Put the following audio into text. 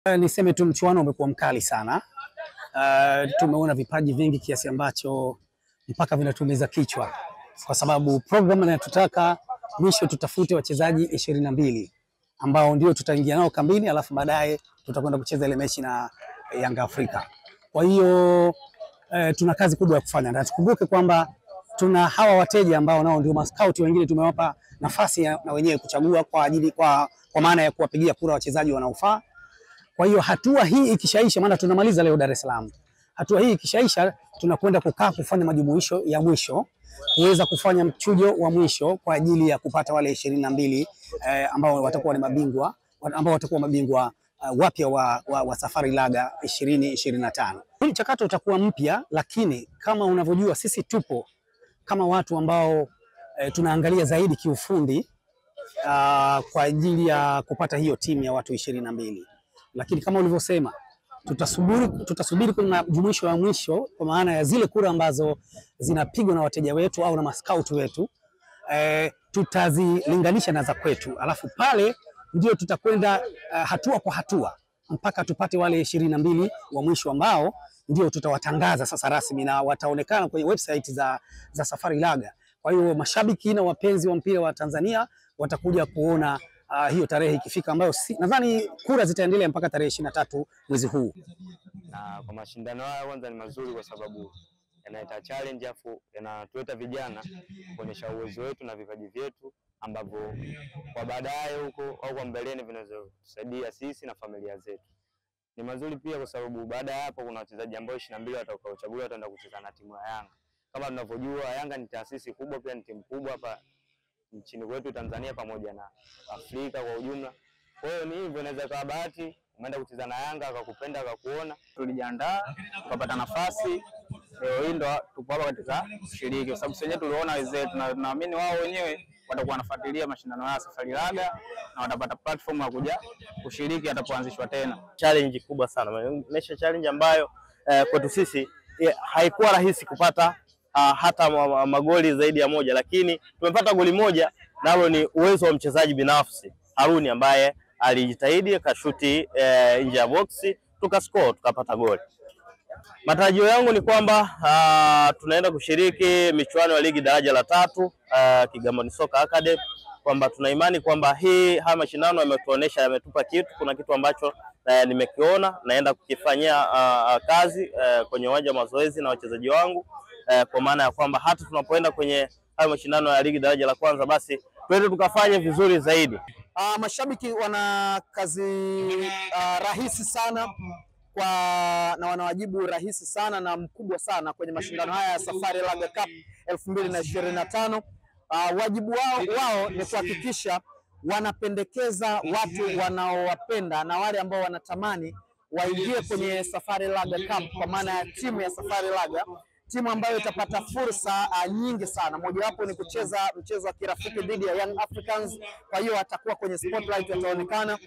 Niseme tu mchuano umekuwa mkali sana. Tumeona vipaji vingi kiasi ambacho mpaka vinatumiza kichwa, kwa sababu program inatutaka mwisho tutafute wachezaji 22 ambao ndio tutaingia nao kambini, alafu baadaye tutakwenda kucheza ile mechi na Yanga Afrika. Kwa hiyo tuna kazi kubwa ya kufanya, na tukumbuke kwamba tuna hawa wateja ambao nao ndio mascout wengine, tumewapa nafasi na wenyewe kuchagua kwa maana ya kuwapigia kura wachezaji wanaofaa. Kwa hiyo hatua hii ikishaisha, maana tunamaliza leo Dar es Salaam, hatua hii ikishaisha tunakwenda kukaa kufanya majumuisho ya mwisho, kuweza kufanya mchujo wa mwisho kwa ajili ya kupata wale 22 ambao watakuwa ni mabingwa, ambao watakuwa mabingwa wapya wa Safari Laga 2025. Mchakato utakuwa mpya, lakini kama unavyojua sisi tupo kama watu ambao tunaangalia zaidi kiufundi kwa ajili ya kupata hiyo timu ya watu 22. Lakini kama ulivyosema, tutasubiri kwenye majumuisho ya mwisho, kwa maana ya zile kura ambazo zinapigwa na wateja wetu au na mascout wetu, tutazilinganisha na za kwetu, alafu pale ndio tutakwenda hatua kwa hatua mpaka tupate wale 22 wa mwisho ambao ndio tutawatangaza sasa rasmi na wataonekana kwenye website za Safari Laga. Kwa hiyo mashabiki na wapenzi wa mpira wa Tanzania watakuja kuona hiyo tarehe ikifika, ambayo nadhani kura zitaendelea mpaka tarehe 23 mwezi huu. Na kwa mashindano haya kwanza ni mazuri kwa sababu yanaleta challenge, afu yanatuleta vijana kuonyesha uwezo wetu na vipaji vyetu ambavyo kwa baadaye huko au kwa mbeleni vinaweza kusaidia sisi na familia zetu. Ni mazuri pia kwa sababu baada ya hapo kuna wachezaji ambao 22 watakaochaguliwa wataenda kucheza na timu ya Yanga. Kama tunavyojua Yanga ni taasisi kubwa, pia ni timu kubwa hapa nchini kwetu Tanzania pamoja na Afrika kwa ujumla. Kwa hiyo ni hivyo, inaweza kuwa bahati umeenda kucheza na Yanga akakupenda akakuona. Tulijiandaa tukapata nafasi, leo hii ndo tupo hapa katika kushiriki, kwa sababu sisi tuliona wenzetu na tunaamini wao wenyewe watakuwa wanafuatilia mashindano ya Safari Laga na watapata platform ya kuja kushiriki atapoanzishwa tena. Challenge kubwa sana, maisha challenge ambayo kwetu sisi haikuwa rahisi kupata hata magoli zaidi ya moja, lakini tumepata goli moja, nalo ni uwezo wa mchezaji binafsi Haruni ambaye alijitahidi akashuti nje ya boxi, tukascore tukapata goli. Matarajio yangu ni kwamba tunaenda kushiriki michuano ya ligi daraja la 3 Kigamboni Soccer Academy, kwamba tuna imani kwamba haya mashindano yametuonesha, yametupa kitu. Kuna kitu ambacho nimekiona naenda kukifanyia kazi kwenye uwanja wa mazoezi na wachezaji wangu, kwa maana ya kwamba hata tunapoenda kwenye haya mashindano ya ligi daraja la kwanza, basi twende tukafanye vizuri zaidi. Mashabiki wana kazi rahisi sana na wanawajibu rahisi sana na mkubwa sana kwenye mashindano haya ya Safari Laga Cup 2025. Wajibu wao ni kuhakikisha wanapendekeza watu wanaowapenda na wale ambao wanatamani waingie kwenye Safari Laga Cup, kwa maana ya timu ya Safari Laga, timu ambayo itapata fursa nyingi sana. Mojawapo ni kucheza mchezo wa kirafiki dhidi ya Young Africans, kwa hiyo atakuwa kwenye spotlight, ataonekana.